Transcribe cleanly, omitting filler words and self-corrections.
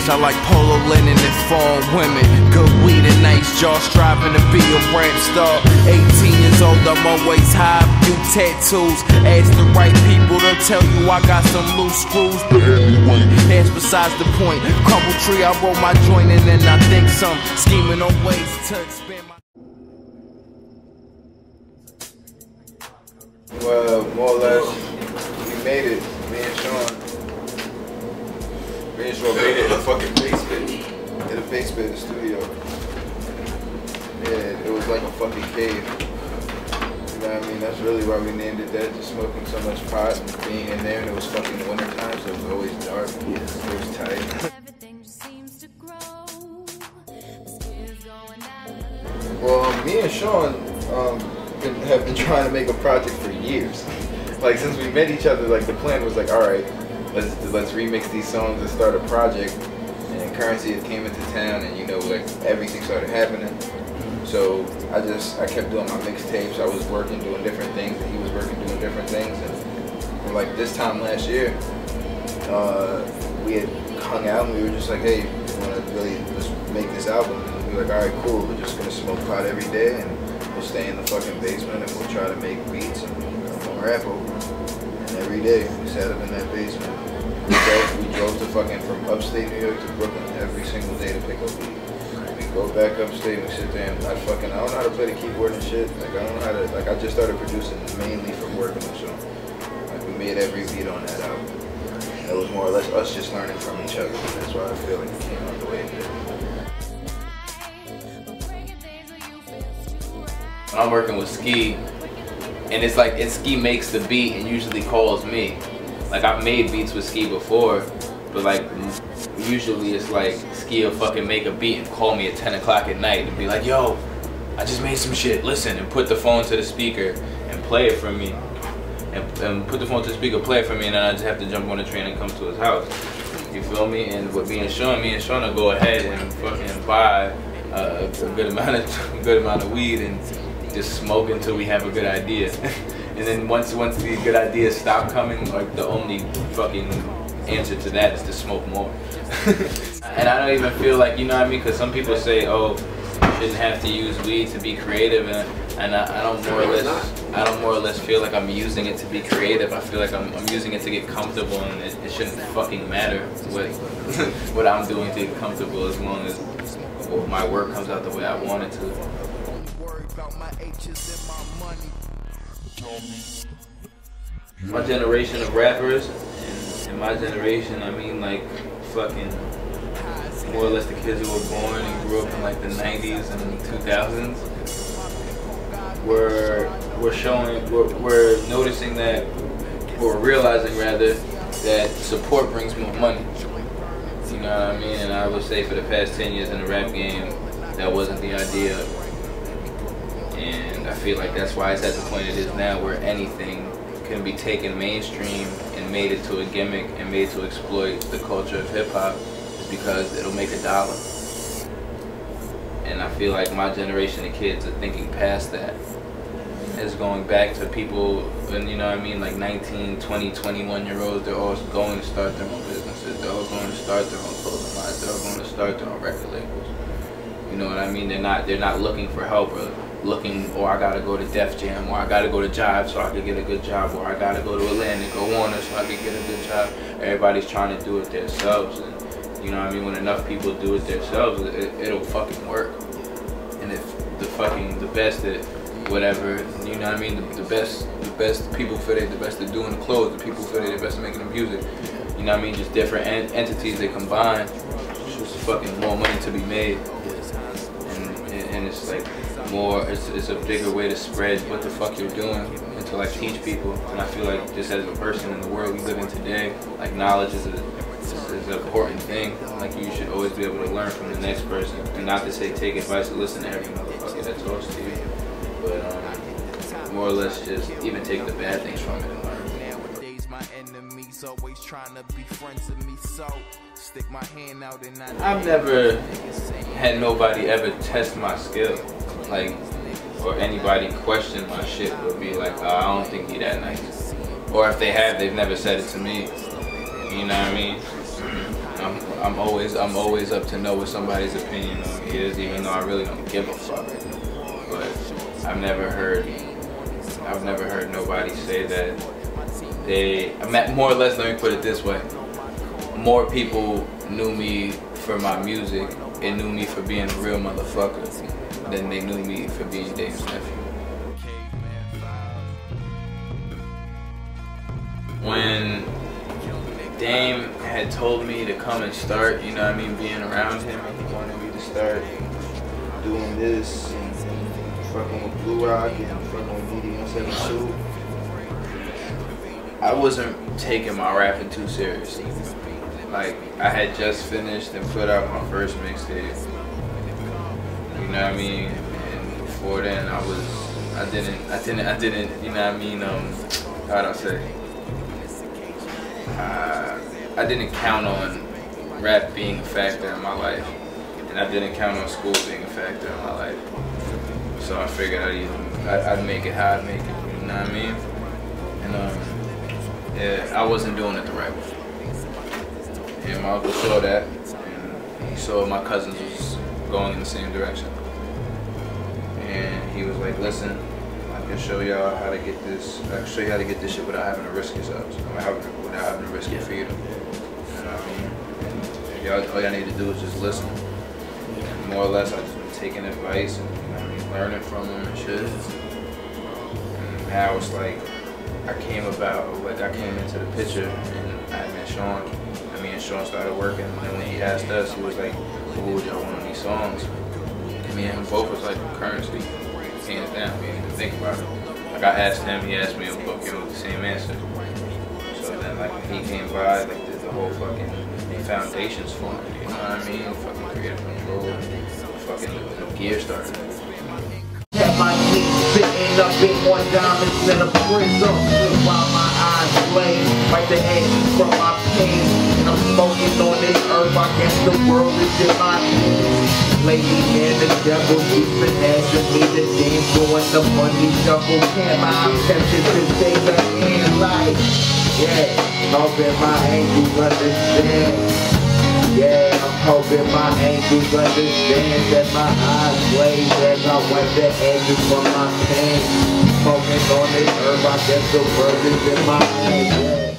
Cause I like polo linen and fall women. Good weed and nice jaw, striving to be a rap star. 18 years old, I'm always high, few tattoos. Ask the right people, they'll tell you I got some loose screws. But anyway, that's besides the point. Crumble tree, I roll my joint and then I think some scheming on ways to expand my... Well, more or less, we made it, me and Sean made it in a fucking basement. In a basement in the studio. Yeah, it was like a fucking cave. You know what I mean? That's really why we named it that. Just smoking so much pot and being in there, and it was fucking winter time, so it was always dark. Yeah. It was tight. Well, me and Sean have been trying to make a project for years. Like since we met each other, like the plan was like, all right, let's remix these songs and start a project. And Currency had came into town, and you know, like everything started happening. So I kept doing my mixtapes. I was working, doing different things, and he was working, doing different things. And like this time last year, we had hung out and we were just like, hey, we want to really just make this album. And we were like, all right, cool. We're just gonna smoke pot every day, and we'll stay in the fucking basement, and we'll try to make beats and we'll rap over. And every day we sat up in that basement. We drove to fucking from upstate New York to Brooklyn every single day to pick up beats. We go back upstate and we sit there and I don't know how to play the keyboard and shit. Like I don't know how to, like I just started producing mainly from working with Sean. Like we made every beat on that album. And it was more or less us just learning from each other. And that's why I feel like it came out the way it did. I'm working with Ski, and it's like Ski makes the beat and usually calls me. Like I've made beats with Ski before, but like usually it's like Ski will fucking make a beat and call me at 10 o'clock at night and be like, yo, I just made some shit, listen, and put the phone to the speaker and play it for me. And put the phone to the speaker, play it for me, and then I just have to jump on the train and come to his house. You feel me? And with me and Sean will go ahead and fucking buy a good amount of weed and just smoke until we have a good idea. And then once the good ideas stop coming, like the only fucking answer to that is to smoke more. And I don't even feel like, you know what I mean? Because some people say, oh, you shouldn't have to use weed to be creative, and I don't more or less feel like I'm using it to be creative. I feel like I'm using it to get comfortable, and it shouldn't fucking matter what I'm doing to get comfortable, as long as my work comes out the way I want it to. My generation of rappers, and my generation, I mean like fucking more or less the kids who were born and grew up in like the 90s and 2000s, we're noticing that, or realizing rather, that support brings more money. You know what I mean? And I would say for the past 10 years in the rap game, that wasn't the idea. And I feel like that's why it's at the point it is now, where anything can be taken mainstream and made into a gimmick and made to exploit the culture of hip-hop, is because it'll make $1. And I feel like my generation of kids are thinking past that. It's going back to people, and you know what I mean, like 19, 20, 21-year-olds, they're all going to start their own businesses, they're all going to start their own clothing lines, they're all going to start their own record labels. You know what I mean? They're not looking for help, or looking, or I gotta go to Def Jam, or I gotta go to Jive so I could get a good job, or I gotta go to Atlantic or Warner so I could get a good job. Everybody's trying to do it themselves, and you know what I mean? When enough people do it themselves, it'll fucking work. And if the best at whatever, you know what I mean? The best people feel they're the best at doing the clothes, the people feel they're the best at making the music. You know what I mean? Just different entities that combine, it's just fucking more money to be made. And it's like more, it's a bigger way to spread what the fuck you're doing and to like teach people. And I feel like just as a person in the world we live in today, like knowledge is an important thing. Like you should always be able to learn from the next person, and not to say take advice or listen to every motherfucker that talks to you, but more or less just even take the bad things from it and learn. My enemies always trying to be friends with me, so stick my hand out and I've never had nobody ever test my skill, like, or anybody question my shit or be like, oh, I don't think he that nice. Or if they have, they've never said it to me. You know what I mean? I'm always up to know what somebody's opinion on me is, even though I really don't give a fuck. But I've never heard nobody say that more or less, let me put it this way. More people knew me for my music and knew me for being a real motherfucker than they knew me for being Dame's nephew. When Dame had told me to come and start, you know what I mean, being around him, and he wanted me to start doing this and fucking with Blue Rock and fucking with DD172, I wasn't taking my rapping too seriously. Like, I had just finished and put out my first mixtape, you know what I mean, and before then I didn't, you know what I mean, how'd I say? I didn't count on rap being a factor in my life, and I didn't count on school being a factor in my life. So I figured I'd make it how I'd make it, you know what I mean? And yeah, I wasn't doing it the right way. And my uncle saw that, and he saw my cousins was going in the same direction. And he was like, listen, I can show y'all how to get this. I can show you how to get this shit without having to risk yourselves, without having to risk your freedom. You know what I mean? And all y'all need to do is just listen. And more or less, I've just been taking advice and, you know what I mean, learning from them and shit. And now it's like I came into the picture, and I met Sean. And me and Sean started working. And when he asked us, he was like, "Who would y'all want on these songs?" And me and him both was like, Currency. Hands down, we didn't even think about it. Like, I asked him, he asked me, and we both came with the same answer. So then, like, when he came by, like, the whole fucking foundations formed, you know what I mean? Fucking creative control, fucking the gear started. Had my knees sitting up in one diamonds in a prison, while my eyes blaze, wipe the ashes from my pain. And I'm smoking on this earth, I guess the world is in my hands. Lately, man, the devil keeps been asking me to dance, doing the funny shuffle. Can I'm tempted to take a hand like, yeah, hoping my angels understand. Yeah, I'm hoping my angels understand that my eyes blaze as I wipe the edges from my pain. Smoking on this earth, I guess the world is in my hands. Yeah.